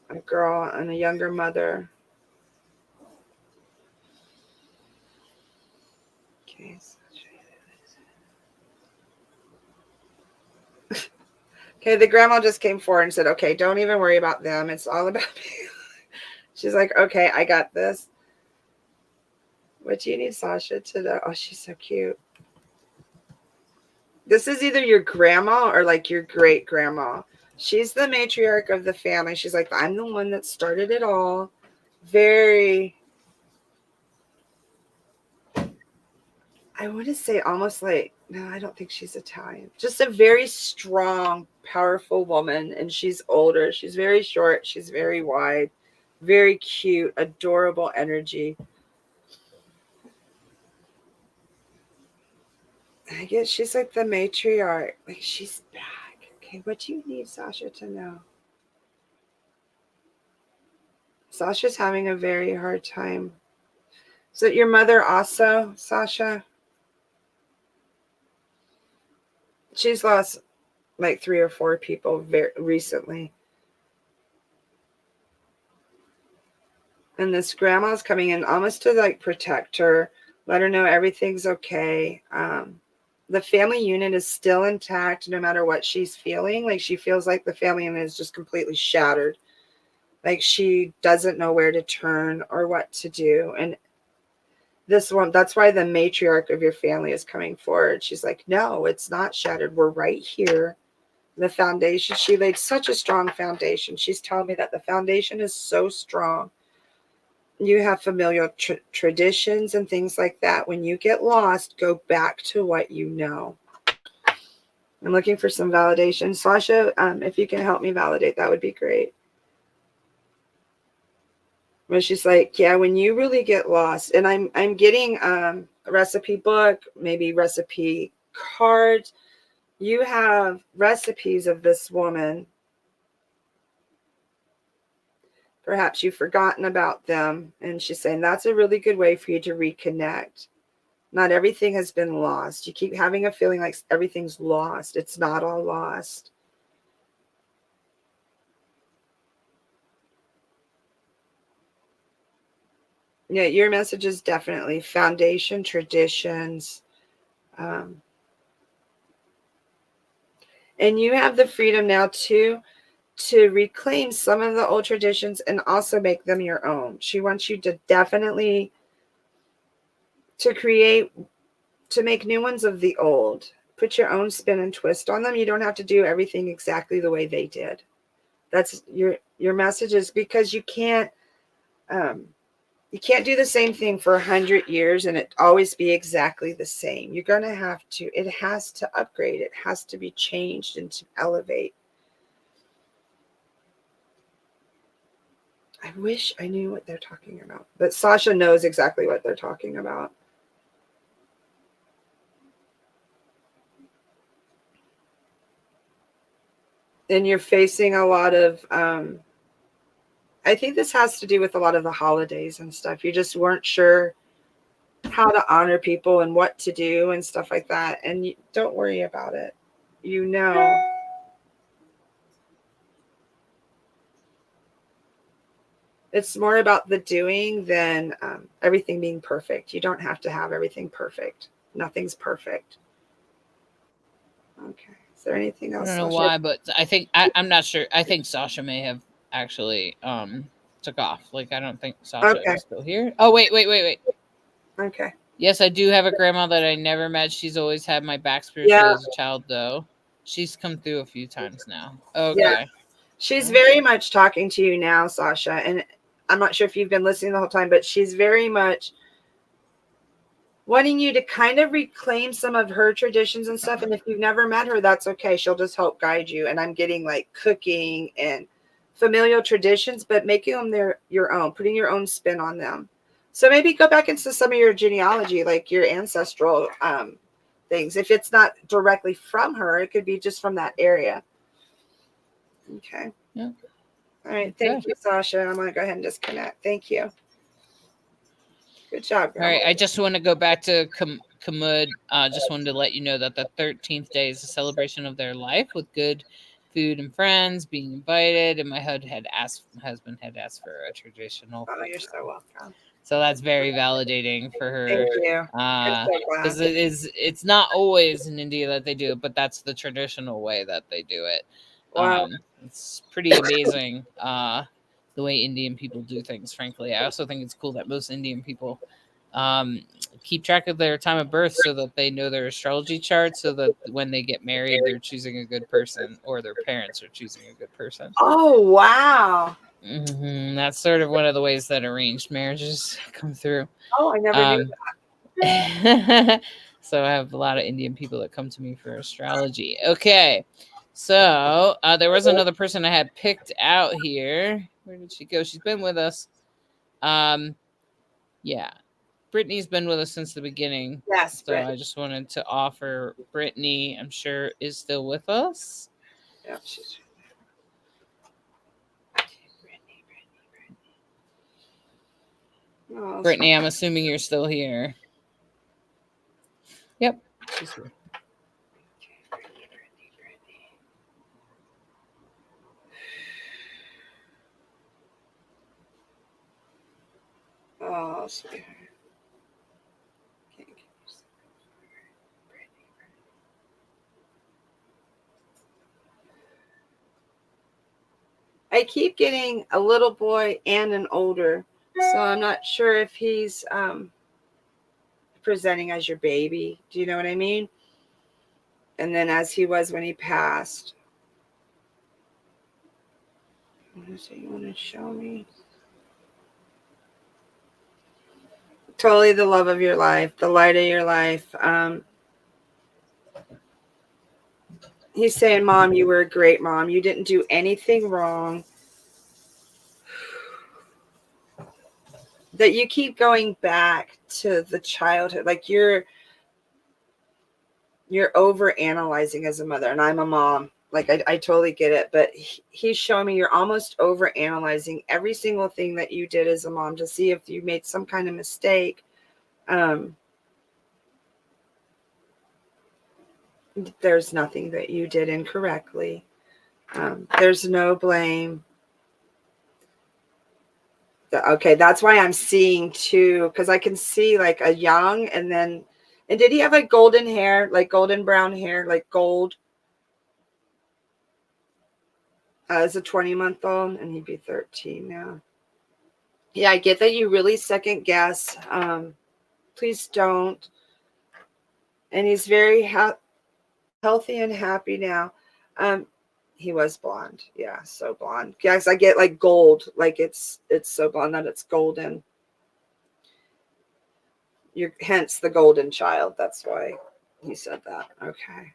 a girl, and a younger mother. Okay. Okay, the grandma just came forward and said, okay, don't even worry about them. It's all about me. She's like, okay, I got this. What do you need Sasha to do? Oh, she's so cute. This is either your grandma or like your great grandma. She's the matriarch of the family. She's like, I'm the one that started it all. Very, I want to say almost like, no, I don't think she's Italian. Just a very strong, powerful woman. And she's older. She's very short. She's very wide, very cute, adorable energy. I guess she's like the matriarch. Like she's back. Okay, what do you need Sasha to know? Sasha's having a very hard time. Is it your mother also, Sasha? She's lost like 3 or 4 people very recently. And this grandma's coming in almost to like protect her, let her know everything's okay. The family unit is still intact no matter what she's feeling. Like she feels like the family unit is just completely shattered. Like she doesn't know where to turn or what to do. And this one, that's why the matriarch of your family is coming forward. She's like, no, it's not shattered. We're right here. The foundation, she laid such a strong foundation. She's telling me that the foundation is so strong. You have familial traditions and things like that. When you get lost, go back to what you know. I'm looking for some validation. Sasha, if you can help me validate, that would be great. But she's like, yeah, when you really get lost, and I'm getting a recipe book, maybe recipe cards. You have recipes of this woman. Perhaps you've forgotten about them. And she's saying that's a really good way for you to reconnect. Not everything has been lost. You keep having a feeling like everything's lost. It's not all lost. Yeah, your message is definitely foundation, traditions. And you have the freedom now to reclaim some of the old traditions and also make them your own. She wants you to definitely to create, to make new ones of the old. Put your own spin and twist on them. You don't have to do everything exactly the way they did. That's your message, is because you can't do the same thing for 100 years and it always be exactly the same. You're going to have to, it has to upgrade. It has to be changed and to elevate. I wish I knew what they're talking about, but Sasha knows exactly what they're talking about. And you're facing a lot of, I think this has to do with a lot of the holidays and stuff. You just weren't sure how to honor people and what to do and stuff like that. And don't worry about it. You know. It's more about the doing than everything being perfect. You don't have to have everything perfect. Nothing's perfect. Okay. Is there anything I else, don't know Sasha? why, but I think I'm not sure. I think Sasha may have actually took off. Like, I don't think Sasha Okay. is still here. Oh, wait. Okay. Yes, I do have a grandma that I never met. She's always had my back spiritually Yeah. as a child, though. She's come through a few times now. Yeah. Okay. She's very much talking to you now, Sasha. And I'm not sure if you've been listening the whole time, but she's very much wanting you to kind of reclaim some of her traditions and stuff. And if you've never met her, that's okay. She'll just help guide you. And I'm getting like cooking and familial traditions, but making them your own, putting your own spin on them. So maybe go back into some of your genealogy, like your ancestral things. If it's not directly from her, it could be just from that area. Okay. Yeah. All right. Thank you, Sasha. I'm going to go ahead and disconnect. Thank you. Good job, Grandma. All right. I just want to go back to Kamud. Just wanted to let you know that the 13th day is a celebration of their life with good food and friends, being invited. And my husband had asked for a traditional. Oh, you're so welcome. So that's very validating for her. Thank you. Because it's not always in India that they do it, but that's the traditional way that they do it. Wow. It's pretty amazing the way Indian people do things, frankly. I also think it's cool that most Indian people keep track of their time of birth so that they know their astrology chart, so that when they get married, they're choosing a good person, or their parents are choosing a good person. Oh, wow. That's sort of one of the ways that arranged marriages come through. Oh, I never knew that. So I have a lot of Indian people that come to me for astrology. Okay. So there was another person I had picked out here. Where did she go? She's been with us. Yeah. Brittany's been with us since the beginning. Yes. So I just wanted to offer Brittany, I'm sure, is still with us. Yeah, she's... Oh, Brittany, I'm assuming you're still here. Yep. She's here. Oh, sweetheart. I keep getting a little boy and an older, so I'm not sure if he's presenting as your baby. Do you know what I mean? And then as he was when he passed. So you want to show me? Totally the love of your life, the light of your life. He's saying, Mom, you were a great mom. You didn't do anything wrong. That you keep going back to the childhood. Like you're over analyzing as a mother. And I'm a mom. Like I totally get it. But he's showing me you're almost over analyzing every single thing that you did as a mom to see if you made some kind of mistake. There's nothing that you did incorrectly. There's no blame. Okay, that's why I'm seeing two, because I can see like a young and did he have like golden hair, like golden brown hair, like gold? As a 20-month-old, and he'd be 13 now. Yeah, I get that you really second guess. Please don't. And he's very healthy and happy now. He was blonde. Yeah, so blonde. Yes, I get like gold. Like it's so blonde that it's golden. You're hence the golden child. That's why he said that. Okay.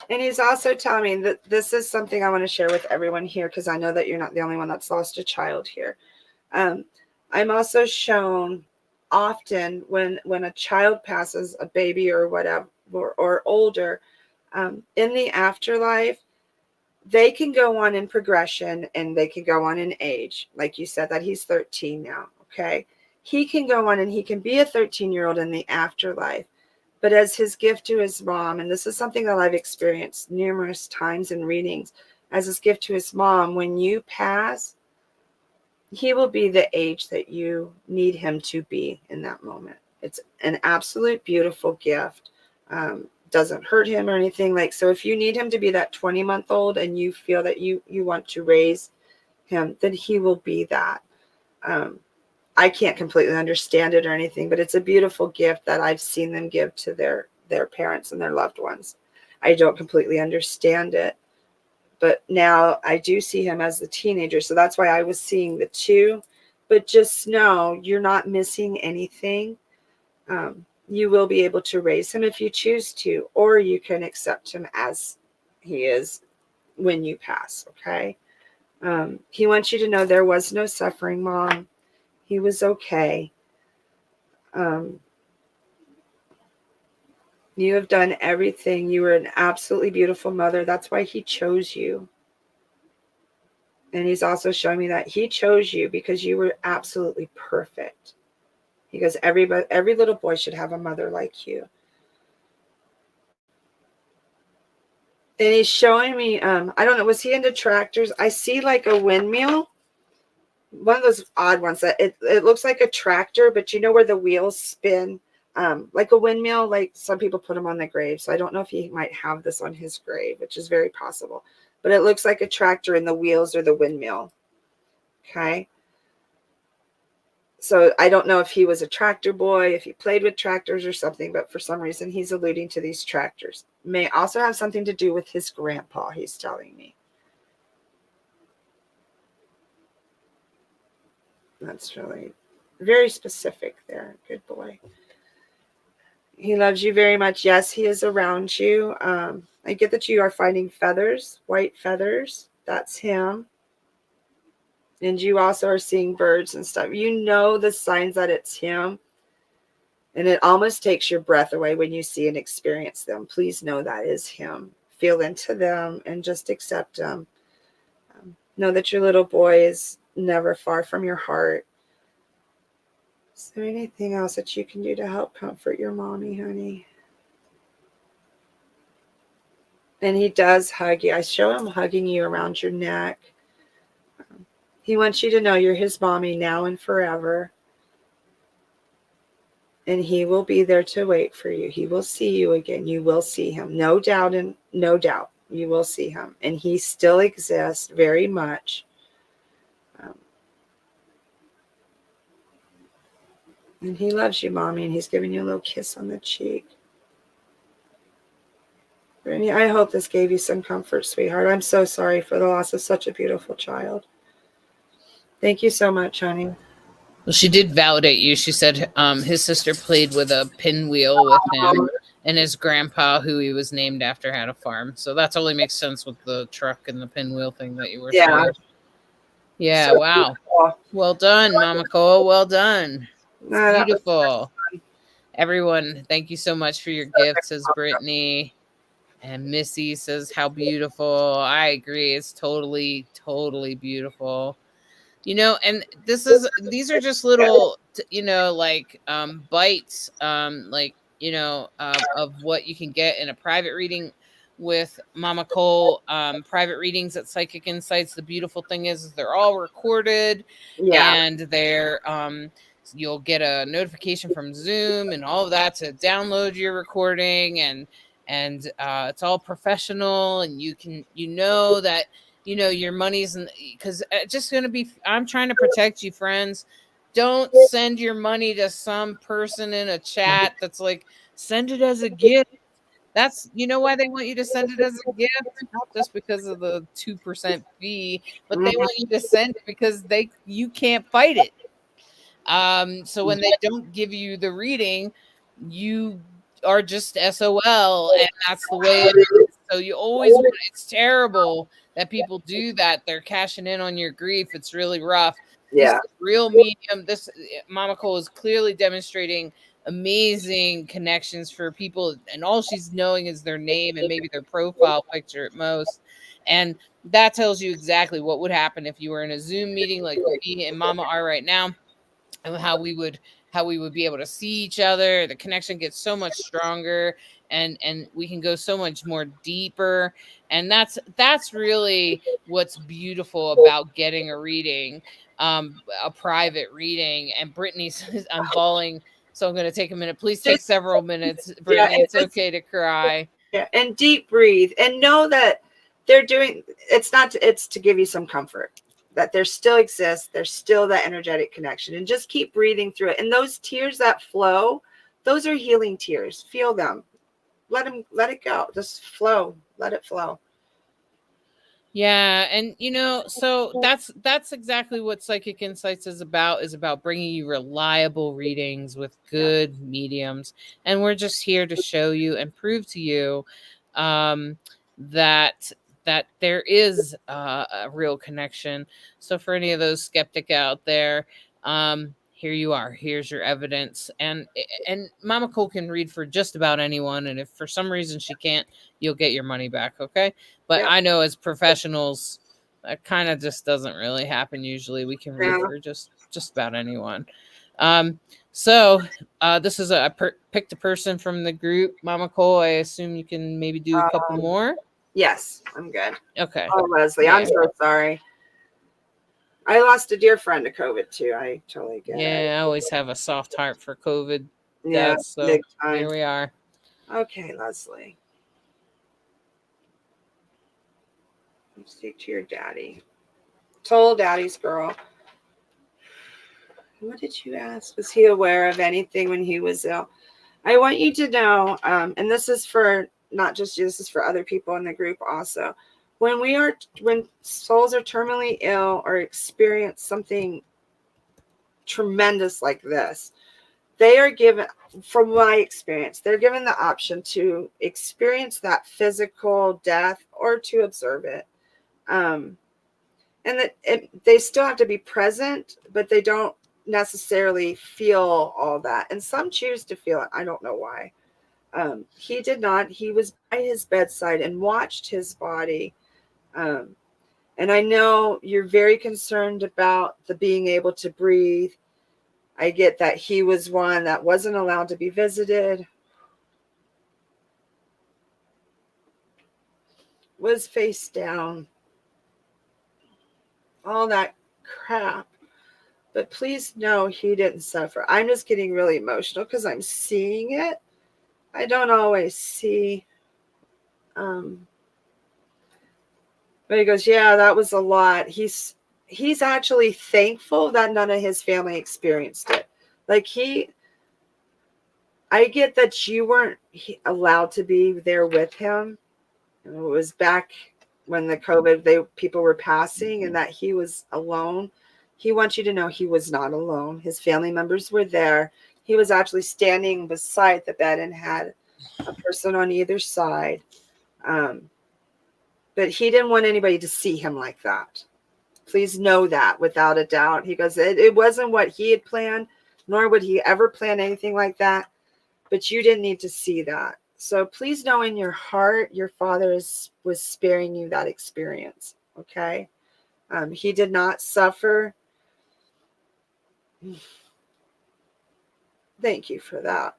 And he's also telling me that this is something I want to share with everyone here, because I know that you're not the only one that's lost a child here. I'm also shown often when a child passes, a baby or whatever, or older, in the afterlife, they can go on in progression and they can go on in age. Like you said, that he's 13 now. Okay. He can go on and he can be a 13-year-old in the afterlife. But as his gift to his mom, and this is something that I've experienced numerous times in readings, as his gift to his mom, when you pass, he will be the age that you need him to be in that moment. It's an absolute beautiful gift. Doesn't hurt him or anything. Like, so if you need him to be that 20-month-old and you feel that you want to raise him, then he will be that. I can't completely understand it or anything, but it's a beautiful gift that I've seen them give to their parents and their loved ones. I don't completely understand it, but now I do see him as the teenager. So that's why I was seeing the two. But just know you're not missing anything. You will be able to raise him if you choose to, or you can accept him as he is when you pass. Okay. He wants you to know there was no suffering, Mom. He was okay. You have done everything. You were an absolutely beautiful mother. That's why he chose you. And he's also showing me that he chose you because you were absolutely perfect. Because every little boy should have a mother like you. And he's showing me, I don't know, was he into tractors? I see like a windmill. One of those odd ones that it looks like a tractor, but you know where the wheels spin, like a windmill. Like some people put them on the grave. So I don't know if he might have this on his grave, which is very possible. But it looks like a tractor and the wheels are the windmill. Okay. So I don't know if he was a tractor boy, if he played with tractors or something, but for some reason he's alluding to these tractors. May also have something to do with his grandpa, he's telling me. That's really very specific there. Good boy. He loves you very much. Yes, he is around you. I get that you are finding feathers, white feathers. That's him. And you also are seeing birds and stuff. You know the signs that it's him. And it almost takes your breath away when you see and experience them. Please know that is him. Feel into them and just accept them. Know that your little boy is never far from your heart. Is there anything else that you can do to help comfort your mommy, honey? And he does hug you. I show him hugging you around your neck. He wants you to know you're his mommy now and forever. And he will be there to wait for you. He will see you again. You will see him. No doubt and no doubt you will see him. And he still exists very much. And he loves you, Mommy, and he's giving you a little kiss on the cheek. Brittany, I hope this gave you some comfort, sweetheart. I'm so sorry for the loss of such a beautiful child. Thank you so much, honey. Well, she did validate you. She said his sister played with a pinwheel with him, and his grandpa, who he was named after, had a farm. So that totally makes sense with the truck and the pinwheel thing that you were saying. Yeah, so wow. Beautiful. Well done, MamaCole. Well done. It's beautiful. Everyone, thank you so much for your gifts, says Brittany. And Missy says, how beautiful. I agree. It's totally, totally beautiful. You know, and these are just little, you know, like bites, like, you know, of what you can get in a private reading with MamaCole. Private readings at Psychic Insights. The beautiful thing is they're all recorded, and they're you'll get a notification from Zoom and all of that to download your recording, and it's all professional, and you know that, you know, your money's because just going to be, I'm trying to protect you, friends. Don't send your money to some person in a chat that's like, send it as a gift. That's, you know why they want you to send it as a gift? Not just because of the 2% fee, but they want you to send it because you can't fight it. So when they don't give you the reading, you are just SOL, and that's the way it is. So you always, it's terrible that people do that. They're cashing in on your grief. It's really rough. Yeah. This real medium. This MamaCole is clearly demonstrating amazing connections for people, and all she's knowing is their name and maybe their profile picture at most. And that tells you exactly what would happen if you were in a Zoom meeting like me and Mama are right now, and how we would be able to see each other. The connection gets so much stronger, and we can go so much more deeper. And that's really what's beautiful about getting a reading, a private reading. And Brittany says, I'm bawling, so I'm going to take a minute. Please take several minutes, Brittany. It's okay to cry. Yeah, and deep breathe, and know that they're doing, it's to give you some comfort. that there still exists. There's still that energetic connection, and just keep breathing through it. And those tears that flow, those are healing tears. Feel them. Let it go. Just flow. Let it flow. Yeah, and so that's exactly what Psychic Insights is about bringing you reliable readings with good mediums, and we're just here to show you and prove to you that there is a real connection. So for any of those skeptic out there, here you are. Here's your evidence, and MamaCole can read for just about anyone, and if for some reason she can't, you'll get your money back. Okay. But I know as professionals, that kind of just doesn't really happen usually. We can read for just about anyone. So this is I picked a person from the group, MamaCole. I assume you can maybe do a couple more. Yes, I'm good. Okay. Oh, Leslie, I'm so sorry. I lost a dear friend to COVID too. I totally get it. Yeah, I always have a soft heart for COVID. Yeah, So big time. here we are. Okay, Leslie. Speak to your daddy. Told daddy's girl. What did you ask? Was he aware of anything when he was ill? I want you to know, and this is for not just you, this is for other people in the group also. When souls are terminally ill or experience something tremendous like this, they are given, from my experience, they're given the option to experience that physical death or to observe it. And that they still have to be present, but they don't necessarily feel all that. And some choose to feel it. I don't know why. He did not. He was by his bedside and watched his body. And I know you're very concerned about the being able to breathe. I get that he was one that wasn't allowed to be visited, was face down, all that crap. But please know he didn't suffer. I'm just getting really emotional because I'm seeing it. I don't always see. But he goes, yeah, that was a lot. He's actually thankful that none of his family experienced it. Like I get that you weren't allowed to be there with him. It was back when the COVID, people were passing and that he was alone. He wants you to know he was not alone. His family members were there. He was actually standing beside the bed and had a person on either side. But he didn't want anybody to see him like that. Please know that without a doubt. He goes, it wasn't what he had planned, nor would he ever plan anything like that. But you didn't need to see that. So please know in your heart, your father was sparing you that experience. Okay. He did not suffer. Thank you for that.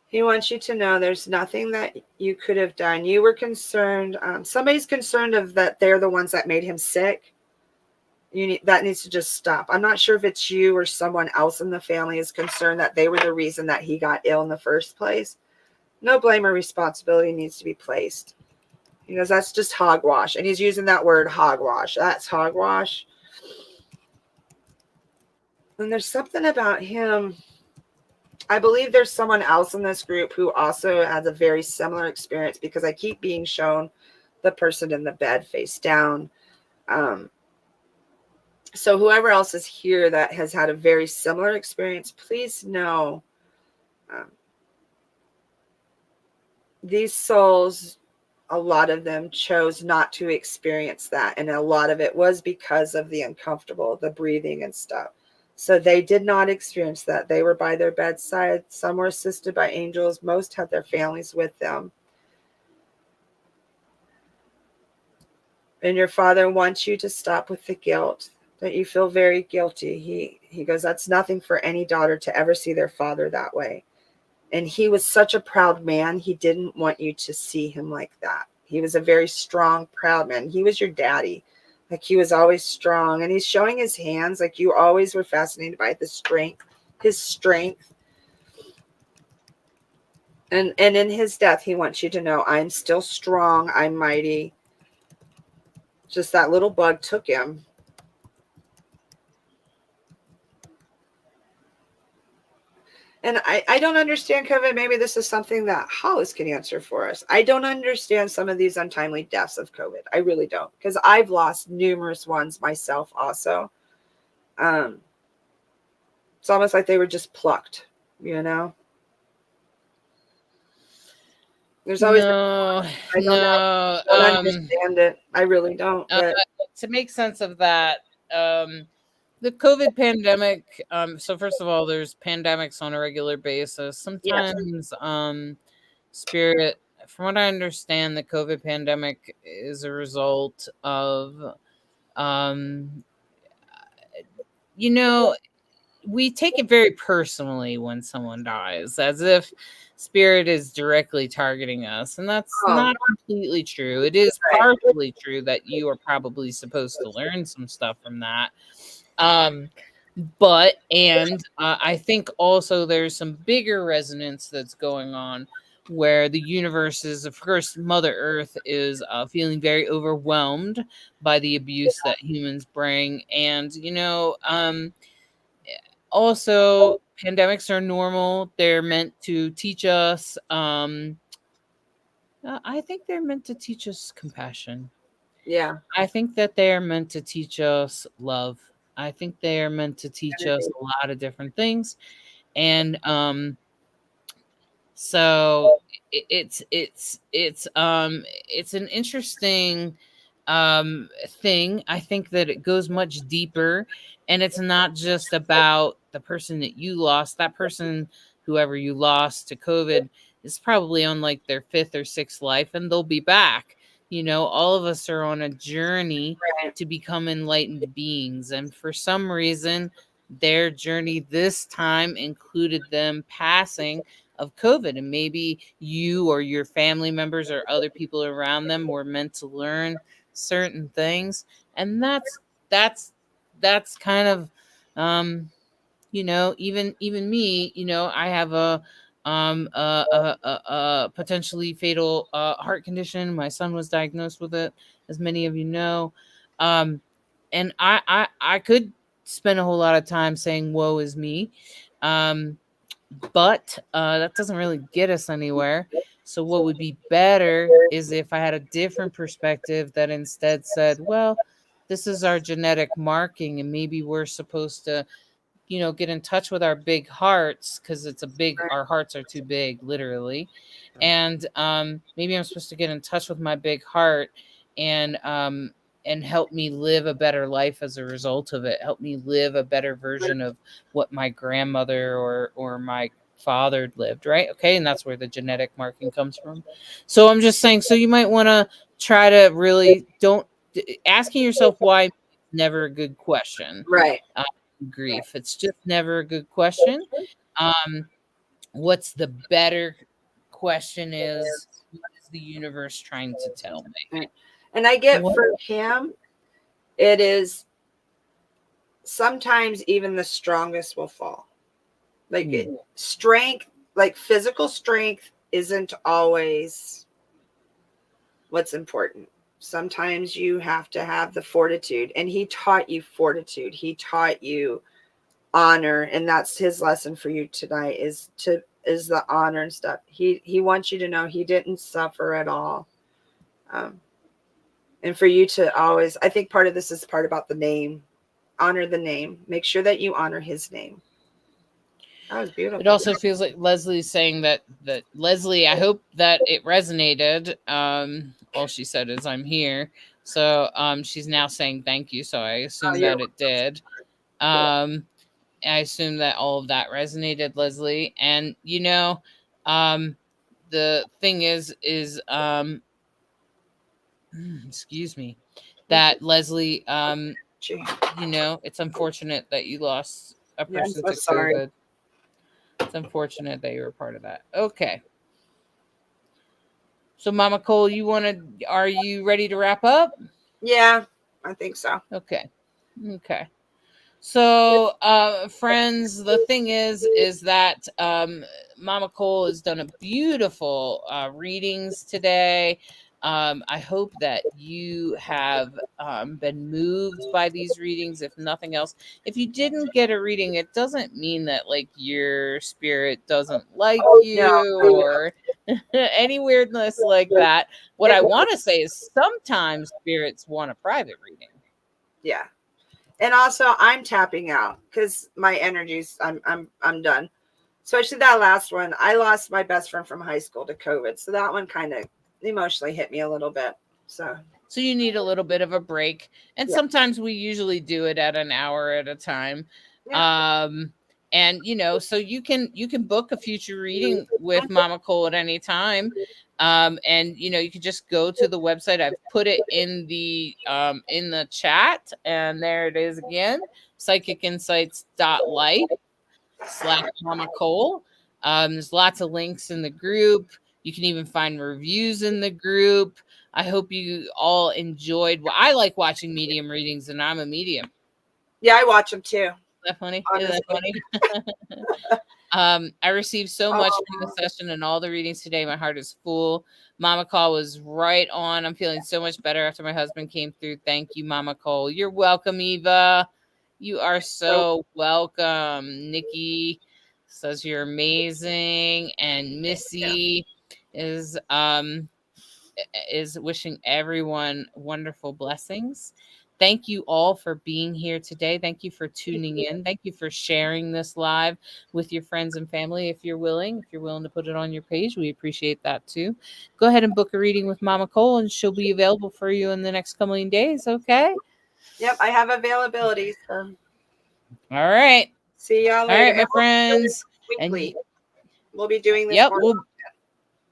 He wants you to know there's nothing that you could have done. You were concerned. Somebody's concerned of that they're the ones that made him sick. That needs to just stop. I'm not sure if it's you or someone else in the family is concerned that they were the reason that he got ill in the first place. No blame or responsibility needs to be placed. He goes, that's just hogwash. And he's using that word hogwash. That's hogwash. And there's something about him. I believe there's someone else in this group who also has a very similar experience because I keep being shown the person in the bed face down. So whoever else is here that has had a very similar experience, please know these souls, a lot of them chose not to experience that. And a lot of it was because of the uncomfortable, the breathing and stuff. So they did not experience that. They were by their bedside. Some were assisted by angels. Most had their families with them. And your father wants you to stop with the guilt, that you feel very guilty. He goes, that's nothing for any daughter to ever see their father that way. And he was such a proud man. He didn't want you to see him like that. He was a very strong, proud man. He was your daddy. Like he was always strong. And he's showing his hands. Like you always were fascinated by the strength, his strength. And in his death, he wants you to know, I'm still strong. I'm mighty. Just that little bug took him. And I don't understand COVID. Maybe this is something that Hollis can answer for us. I don't understand some of these untimely deaths of COVID. I really don't, because I've lost numerous ones myself also. It's almost like they were just plucked, you know? There's always I don't know. I don't understand it. I really don't. But to make sense of that, the COVID pandemic. So first of all, there's pandemics on a regular basis. Sometimes, spirit. From what I understand, the COVID pandemic is a result of, you know, we take it very personally when someone dies, as if spirit is directly targeting us, and that's not completely true. It is partially true that you are probably supposed to learn some stuff from that, but I think also there's some bigger resonance that's going on, where the universe is, of course, Mother Earth is feeling very overwhelmed by the abuse that humans bring, and also, pandemics are normal. They're meant to teach us. I think they're meant to teach us compassion. yeah, I think that they are meant to teach us love. I think they are meant to teach us a lot of different things, and so it's an interesting thing. I think that it goes much deeper, and it's not just about the person that you lost. That person, whoever you lost to COVID, is probably on like their 5th or 6th life, and they'll be back. All of us are on a journey to become enlightened beings, and for some reason their journey this time included them passing of COVID, and maybe you or your family members or other people around them were meant to learn certain things, and that's kind of even me. I have a potentially fatal heart condition. My son was diagnosed with it, as many of you know, and I could spend a whole lot of time saying woe is me, but that doesn't really get us anywhere. So what would be better is if I had a different perspective that instead said, well, this is our genetic marking, and maybe we're supposed to get in touch with our big hearts, because our hearts are too big, literally. And maybe I'm supposed to get in touch with my big heart, and help me live a better life as a result of it. Help me live a better version of what my grandmother or my father lived, right? Okay, and that's where the genetic marking comes from. So I'm just saying, so you might want to try to really don't asking yourself why, never a good question. right. Grief, it's just never a good question. What's the better question is, what is the universe trying to tell me? Right. And I get for him, it is sometimes even the strongest will fall. Like strength, like physical strength isn't always what's important. Sometimes you have to have the fortitude, and he taught you fortitude. He taught you honor, and that's his lesson for you tonight is the honor and stuff. He wants you to know he didn't suffer at all. And for you to always, I think part of this is part about the name. Honor the name. Make sure that you honor his name. That was beautiful. It also feels like Leslie's saying that Leslie, I hope that it resonated. All she said is I'm here. So she's now saying thank you. So I assume that it did. I assume that all of that resonated, Leslie. And the thing is excuse me, that Leslie, it's unfortunate that you lost a person to COVID. It's unfortunate that you were part of that. Okay. So MamaCole, are you ready to wrap up? Yeah, I think so. Okay. So, friends, the thing is that Mama Cole has done a beautiful readings today. I hope that you have been moved by these readings, if nothing else. If you didn't get a reading, it doesn't mean that like your spirit doesn't like No, you or any weirdness like that. What I want to say is sometimes spirits want a private reading. yeah. And also, I'm tapping out because my energies. I'm done. Especially that last one. I lost my best friend from high school to COVID, so that one kind of emotionally hit me a little bit. So you need a little bit of a break, and yeah. sometimes we usually do it at an hour at a time. Yeah. And so you can book a future reading with Mama Cole at any time. And you can just go to the website. I've put it in the chat, and there it is again, psychicinsights.life/Mama Cole. There's lots of links in the group. You can even find reviews in the group. I hope you all enjoyed. Well, I like watching medium readings, and I'm a medium. Yeah, I watch them too. Is that funny? Honestly. Is that funny? I received so much from the session and all the readings today. My heart is full. Mama Cole was right on. I'm feeling so much better after my husband came through. Thank you, Mama Cole. You're welcome, Eva. You are so welcome. Nikki says you're amazing, and Missy is wishing everyone wonderful blessings. Thank you all for being here today. Thank you for tuning in. Thank you for sharing this live with your friends and family. If you're willing to put it on your page, we appreciate that too. Go ahead and book a reading with Mama Cole, and she'll be available for you in the next coming days. Okay. Yep, I have availability. So. All right. See y'all later. All right, my friends. Weekly. We'll be doing this. Yep,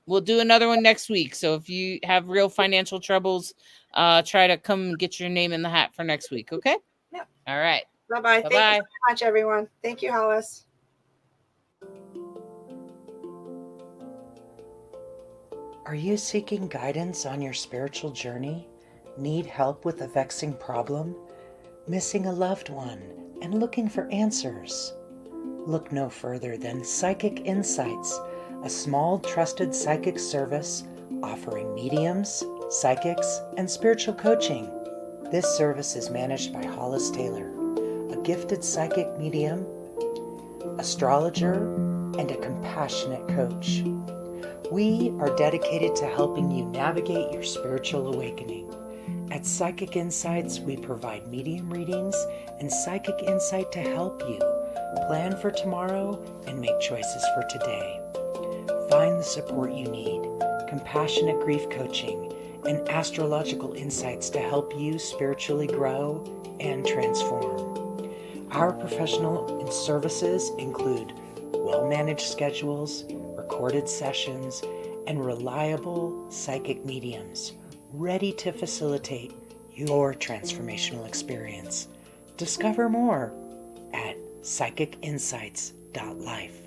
we'll do another one next week. So if you have real financial troubles, try to come and get your name in the hat for next week. Okay. Yep. All right. Bye-bye. Thank you so much, everyone. Thank you, Hollis. Are you seeking guidance on your spiritual journey? Need help with a vexing problem? Missing a loved one and looking for answers? Look no further than Psychic Insights, a small trusted psychic service offering mediums, psychics, and spiritual coaching. This service is managed by Hollis Taylor, a gifted psychic medium, astrologer, and a compassionate coach. We are dedicated to helping you navigate your spiritual awakening. At Psychic Insights, we provide medium readings and psychic insight to help you plan for tomorrow and make choices for today. Find the support you need, compassionate grief coaching, and astrological insights to help you spiritually grow and transform. Our professional services include well-managed schedules, recorded sessions, and reliable psychic mediums ready to facilitate your transformational experience. Discover more at psychicinsights.life.